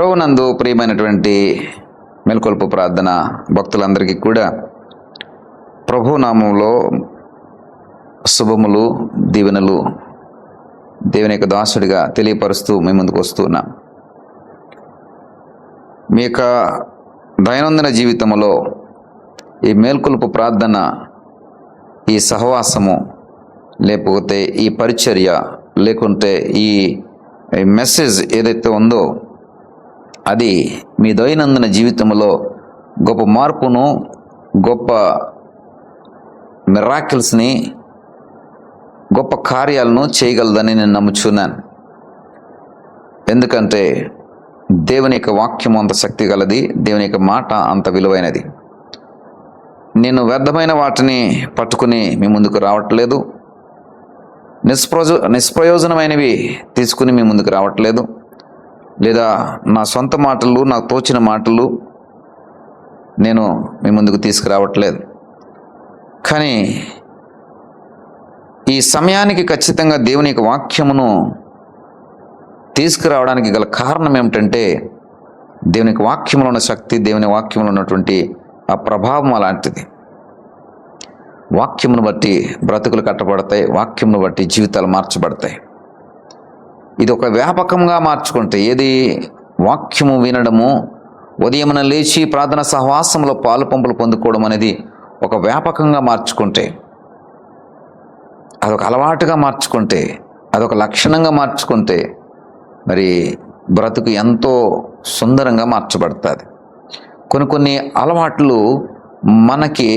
ప్రభువునందు ప్రియమైనటువంటి మెలకువపు ప్రార్థన భక్తులందరికీ కూడా ప్రభు నామములో శుభములు దీవెనలు దేవుని యొక్క దాసుడిగా తెలియపరుస్తూ మీ ముందుకు వస్తున్నాం. మీ యొక్క దైనందిన జీవితంలో ఈ మేల్కొలుపు ప్రార్థన, ఈ సహవాసము, లేకపోతే ఈ పరిచర్య, లేకుంటే ఈ మెసేజ్ ఏదైతే ఉందో అది మీ దైనందిన జీవితంలో గొప్ప మార్పును, గొప్ప మిరాకిల్స్ని, గొప్ప కార్యాలను చేయగలదని నేను నమ్ముచున్నాను. ఎందుకంటే దేవుని యొక్క వాక్యం అంత శక్తి గలది, దేవుని యొక్క మాట అంత విలువైనది. నేను వ్యర్థమైన వాటిని పట్టుకుని మీ ముందుకు రావట్లేదు, నిష్ప్రయోజనమైనవి తీసుకుని మీ ముందుకు రావట్లేదు, లేదా నా సొంత మాటలు, నాకు తోచిన మాటలు నేను మీ ముందుకు తీసుకురావట్లేదు. కానీ ఈ సమయానికి ఖచ్చితంగా దేవుని యొక్క వాక్యమును తీసుకురావడానికి గల కారణం ఏమిటంటే దేవుని యొక్క వాక్యంలో ఉన్న శక్తి, దేవుని వాక్యంలో ఉన్నటువంటి ఆ ప్రభావం అలాంటిది. వాక్యమును బట్టి బ్రతుకులు కట్టబడతాయి, వాక్యమును బట్టి జీవితాలు మార్చబడతాయి. ఇది ఒక వ్యాపకంగా మార్చుకుంటే, ఏది వాక్యము వినడము, ఉదయమున లేచి ప్రార్థన సహవాసంలో పాలు పంపులు పొందుకోవడం అనేది ఒక వ్యాపకంగా మార్చుకుంటే, అదొక అలవాటుగా మార్చుకుంటే, అదొక లక్షణంగా మార్చుకుంటే మరి బ్రతుకు ఎంతో సుందరంగా మార్చబడుతుంది. కొన్ని అలవాట్లు మనకి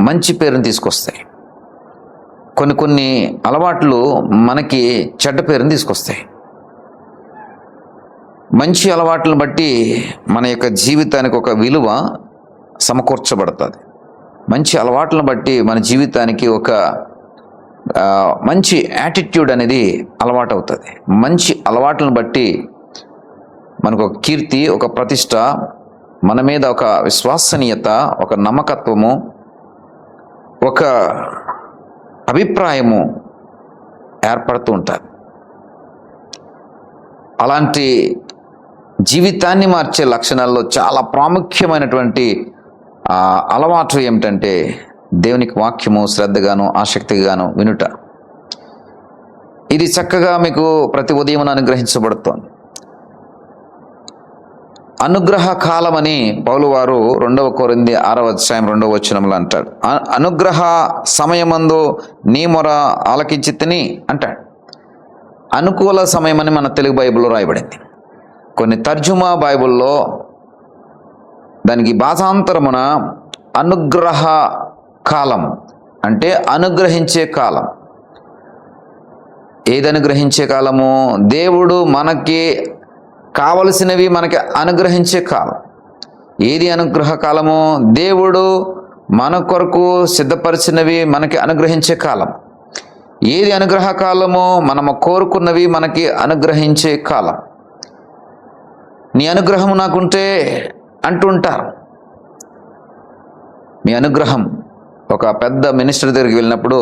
మంచి పేరుని తీసుకొస్తాయి, కొన్ని అలవాట్లు మనకి చెడ్డ పేరుని తీసుకొస్తాయి. మంచి అలవాట్లను బట్టి మన యొక్క జీవితానికి ఒక విలువ సమకూర్చబడుతుంది. మంచి అలవాట్లను బట్టి మన జీవితానికి ఒక మంచి యాటిట్యూడ్ అనేది అలవాటు అవుతుంది. మంచి అలవాట్లను బట్టి మనకు ఒక కీర్తి, ఒక ప్రతిష్ట, మన మీద ఒక విశ్వసనీయత, ఒక నమ్మకత్వము, ఒక అభిప్రాయము ఏర్పడుతూ ఉంటుంది. అలాంటి జీవితాన్ని మార్చే లక్షణాల్లో చాలా ప్రాముఖ్యమైనటువంటి అలవాటు ఏమిటంటే దేవునికి వాక్యము శ్రద్ధగాను ఆసక్తిగాను వినుట. ఇది చక్కగా మీకు ప్రతి ఉదయం అనుగ్రహించబడుతోంది. అనుగ్రహ కాలమని పౌలు వారు 2 కొరింథీ 6:2 అంటాడు. అనుగ్రహ సమయమందు నీ మొర ఆలకించితిని అంటాడు. అనుకూల సమయమని మన తెలుగు బైబిల్లో రాయబడింది. కొన్ని తర్జుమా బైబిల్లో దానికి భాషాంతరమున అనుగ్రహ కాలం అంటే అనుగ్రహించే కాలం. ఏది అనుగ్రహించే కాలము? దేవుడు మనకి కావలసినవి మనకి అనుగ్రహించే కాలం. ఏది అనుగ్రహ కాలము? దేవుడు మన కొరకు సిద్ధపరిచినవి మనకి అనుగ్రహించే కాలం. ఏది అనుగ్రహ కాలము? మనము కోరుకున్నవి మనకి అనుగ్రహించే కాలం. నీ అనుగ్రహం నాకుంటే అంటుంటారు. మీ అనుగ్రహం, ఒక పెద్ద మినిస్టర్ దగ్గరికి వెళ్ళినప్పుడు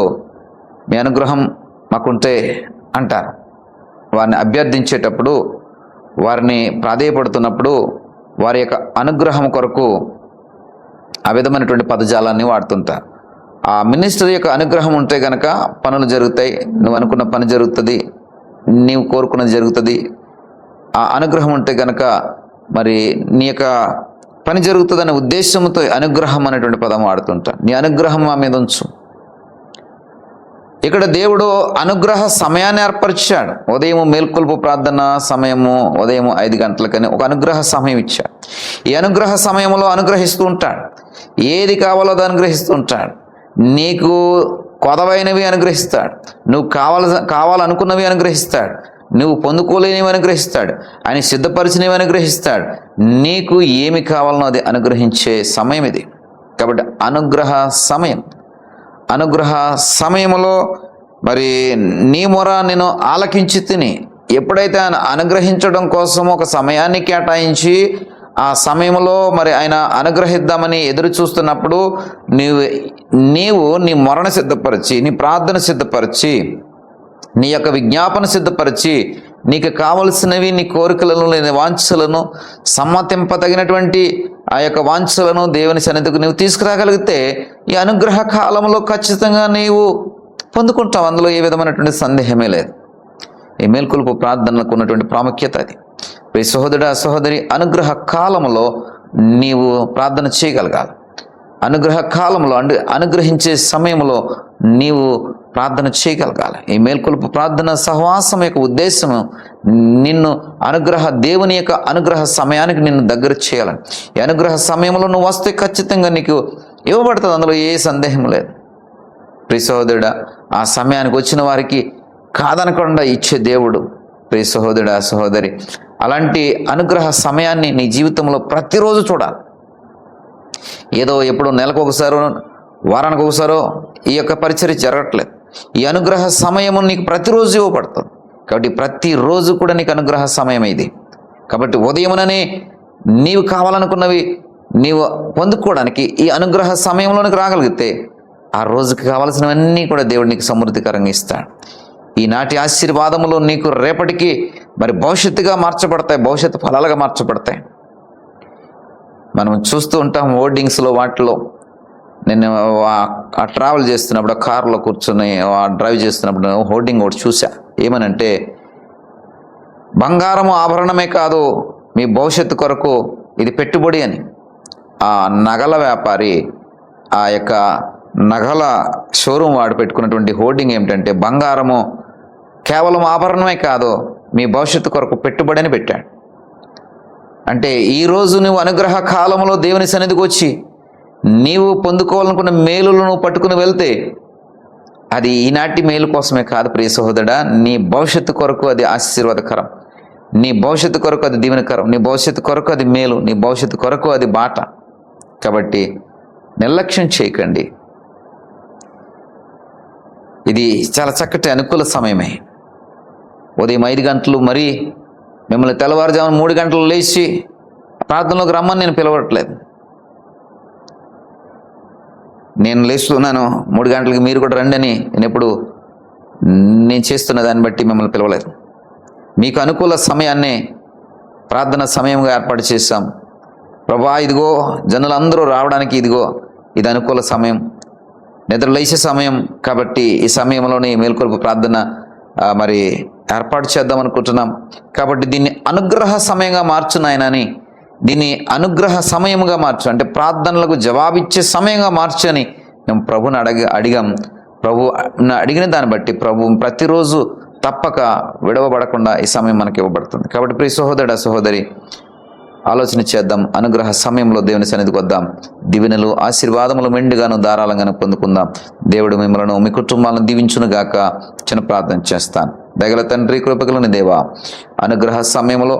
మీ అనుగ్రహం మాకుంటే అంటారు. వారిని అభ్యర్థించేటప్పుడు, వారిని ప్రాధేయపడుతున్నప్పుడు వారి యొక్క అనుగ్రహం కొరకు ఆ విధమైనటువంటి పదజాలాన్ని వాడుతుంటారు. ఆ మినిస్టర్ యొక్క అనుగ్రహం ఉంటే కనుక పనులు జరుగుతాయి, నువ్వు అనుకున్న పని జరుగుతుంది, నీవు కోరుకున్నది జరుగుతుంది. ఆ అనుగ్రహం ఉంటే కనుక మరి నీ యొక్క పని జరుగుతుందనే ఉద్దేశంతో అనుగ్రహం అనేటువంటి పదం వాడుతుంటా. నీ అనుగ్రహం మా మీద ఉంచు. ఇక్కడ దేవుడు అనుగ్రహ సమయాన్ని ఏర్పరిచాడు. ఉదయం మేల్కొల్పు ప్రార్థన సమయము ఉదయం 5 గంటలకని ఒక అనుగ్రహ సమయం ఇచ్చాడు. ఈ అనుగ్రహ సమయంలో అనుగ్రహిస్తూ ఉంటాడు. ఏది కావాలో అది అనుగ్రహిస్తూ ఉంటాడు. నీకు కొదవైనవి అనుగ్రహిస్తాడు, నువ్వు కావాలనుకున్నవి అనుగ్రహిస్తాడు, నువ్వు పొందుకోలేనివి అనుగ్రహిస్తాడు, ఆయన సిద్ధపరిచినవి అనుగ్రహిస్తాడు. నీకు ఏమి కావాలనో అది అనుగ్రహించే సమయం ఇది. కాబట్టి అనుగ్రహ సమయంలో మరి నీ మొర నేను ఆలకించి తిని, ఎప్పుడైతే ఆయన అనుగ్రహించడం కోసం ఒక సమయాన్ని కేటాయించి ఆ సమయంలో మరి ఆయన అనుగ్రహిద్దామని ఎదురు చూస్తున్నప్పుడు నీవు నీ మొరను సిద్ధపరిచి, నీ ప్రార్థన సిద్ధపరిచి, నీ యొక్క విజ్ఞాపన సిద్ధపరిచి నీకు కావలసినవి, నీ కోరికలను, లేని వాంఛలను, సమ్మతింపదగినటువంటి ఆ యొక్క వాంఛలను దేవుని సన్నిధికి నువ్వు తీసుకురాగలిగితే ఈ అనుగ్రహ కాలంలో ఖచ్చితంగా నీవు పొందుకుంటావు. అందులో ఏ విధమైనటువంటి సందేహమే లేదు. ఈ మేల్కొలుపు ప్రార్థనలకు ఉన్నటువంటి ప్రాముఖ్యత అది. ప్రియ సహోదరుడా, సహోదరి, అనుగ్రహ కాలంలో నీవు ప్రార్థన చేయగలగాలి. అనుగ్రహ కాలంలో అనుగ్రహించే సమయంలో నీవు ప్రార్థన చేయగలగాలి. ఈ మేల్కొలుపు ప్రార్థన సహవాసం యొక్క ఉద్దేశము నిన్ను దేవుని యొక్క అనుగ్రహ సమయానికి నిన్ను దగ్గర చేయాలని. ఈ అనుగ్రహ సమయంలో నువ్వు వస్తే ఖచ్చితంగా నీకు ఇవ్వబడుతుంది. అందులో ఏ సందేహం లేదు. ప్రియ సహోదరుడా, ఆ సమయానికి వచ్చిన వారికి కాదనకుండా ఇచ్చే దేవుడు. ప్రియ సహోదరుడా, సహోదరి, అలాంటి అనుగ్రహ సమయాన్ని నీ జీవితంలో ప్రతిరోజు చూడాలి. ఏదో ఎప్పుడు నెలకు ఒకసారో, వారానికి ఒకసారో ఈ యొక్క పరిచర్య జరగట్లేదు. ఈ అనుగ్రహ సమయము నీకు ప్రతిరోజు ఇవ్వబడుతుంది. కాబట్టి ప్రతిరోజు కూడా నీకు అనుగ్రహ సమయం ఇది. కాబట్టి ఉదయముననే నీవు కావాలనుకున్నవి నీవు పొందుకోవడానికి ఈ అనుగ్రహ సమయంలోనికి రాగలిగితే ఆ రోజుకి కావాల్సినవన్నీ కూడా దేవుడు నీకు సమృద్ధికరంగా ఇస్తాడు. ఈనాటి ఆశీర్వాదములు నీకు రేపటికి మరి భవిష్యత్తుగా మార్చబడతాయి, భవిష్యత్తు ఫలాలుగా మార్చబడతాయి. మనం చూస్తూ ఉంటాం హోర్డింగ్స్లో, వాటిలో. నేను ఆ ట్రావెల్ చేస్తున్నప్పుడు, ఆ కారులో కూర్చొని డ్రైవ్ చేస్తున్నప్పుడు హోర్డింగ్ ఒకటి చూసా. ఏమనంటే, బంగారము ఆభరణమే కాదు, మీ భవిష్యత్తు కొరకు ఇది పెట్టుబడి అని. ఆ నగల వ్యాపారి, ఆ యొక్క నగల షోరూమ్ వాడు పెట్టుకున్నటువంటి హోర్డింగ్ ఏమిటంటే, బంగారము కేవలం ఆభరణమే కాదు, మీ భవిష్యత్తు కొరకు పెట్టుబడి అని పెట్టాడు. అంటే ఈరోజు నువ్వు అనుగ్రహ కాలంలో దేవుని సన్నిధికి వచ్చి నీవు పొందుకోవాలనుకున్న మేలులను నువ్వు పట్టుకుని వెళ్తే అది ఈనాటి మేలు కోసమే కాదు ప్రియ సహోదరుడా, నీ భవిష్యత్తు కొరకు అది ఆశీర్వాదకరం, నీ భవిష్యత్తు కొరకు అది దీవెనకరం, నీ భవిష్యత్తు కొరకు అది మేలు, నీ భవిష్యత్తు కొరకు అది బాట. కాబట్టి నిర్లక్ష్యం చేయకండి. ఇది చాలా చక్కటి అనుకూల సమయమే. ఉదయం 5 గంటలు, మరి మిమ్మల్ని తెల్లవారుజామున 3 గంటలు లేచి ప్రార్థనలోకి రమ్మని నేను పిలవట్లేదు. నేను లేస్తున్నాను 3 గంటలకి, మీరు కూడా రండి అని నేను చేస్తున్న దాన్ని బట్టి మిమ్మల్ని పిలవలేదు. మీకు అనుకూల సమయాన్ని ప్రార్థన సమయంగా ఏర్పాటు చేశాం. ప్రభా, ఇదిగో జనులందరూ రావడానికి ఇదిగో ఇది అనుకూల సమయం, నిద్ర లేచే సమయం. కాబట్టి ఈ సమయంలోని మేల్కొలుపు ప్రార్థన మరి ఏర్పాటు చేద్దాం అనుకుంటున్నాం. కాబట్టి దీన్ని అనుగ్రహ సమయంగా మార్చు నాయనని, దీన్ని అనుగ్రహ సమయంగా మార్చు, అంటే ప్రార్థనలకు జవాబిచ్చే సమయంగా మార్చు అని మేము ప్రభుని అడిగాం. ప్రభు అడిగిన దాన్ని బట్టి ప్రభు ప్రతిరోజు తప్పక విడవబడకుండా ఈ సమయం మనకి ఇవ్వబడుతుంది. కాబట్టి ప్రియ సహోదరుడా, సహోదరి, ఆలోచన చేద్దాం. అనుగ్రహ సమయంలో దేవుని సన్నిధికి వద్దాం. దీవెనలు, ఆశీర్వాదములు మెండుగాను ధారాళంగాను పొందుకుందాం. దేవుడు మిమ్మల్ని, మీ కుటుంబాలను దీవించును గాక. చిన్న ప్రార్థన చేస్తాను. దయగల తండ్రి, కృపగలని దేవా, అనుగ్రహ సమయంలో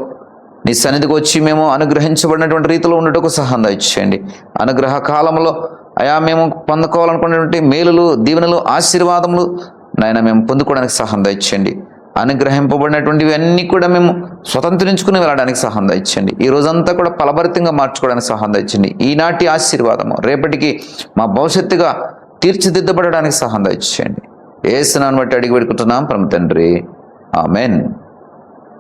నీ సన్నిధికి వచ్చి మేము అనుగ్రహించబడినటువంటి రీతిలో ఉండటకు సహాయం దయచేయండి. అనుగ్రహ కాలంలో అయా మేము పొందుకోవాలనుకున్నటువంటి మేలులు, దీవెనలు, ఆశీర్వాదములు నాయన మేము పొందుకోవడానికి సహాయం దయచేయండి. అనుగ్రహింపబడినటువంటివి అన్నీ కూడా మేము స్వతంత్రించుకుని వెళ్ళడానికి సహాయం దయచేయండి. ఈ రోజంతా కూడా ఫలభరితంగా మార్చుకోవడానికి సహాయం దయచేయండి. ఈనాటి ఆశీర్వాదము రేపటికి మా భవిష్యత్తుగా తీర్చిదిద్దబడడానికి సహాయం దయచేయండి. యేసు నామమున బట్టి అడిగి పెడుకుంటున్నాం పరమ తండ్రి, ఆమెన్.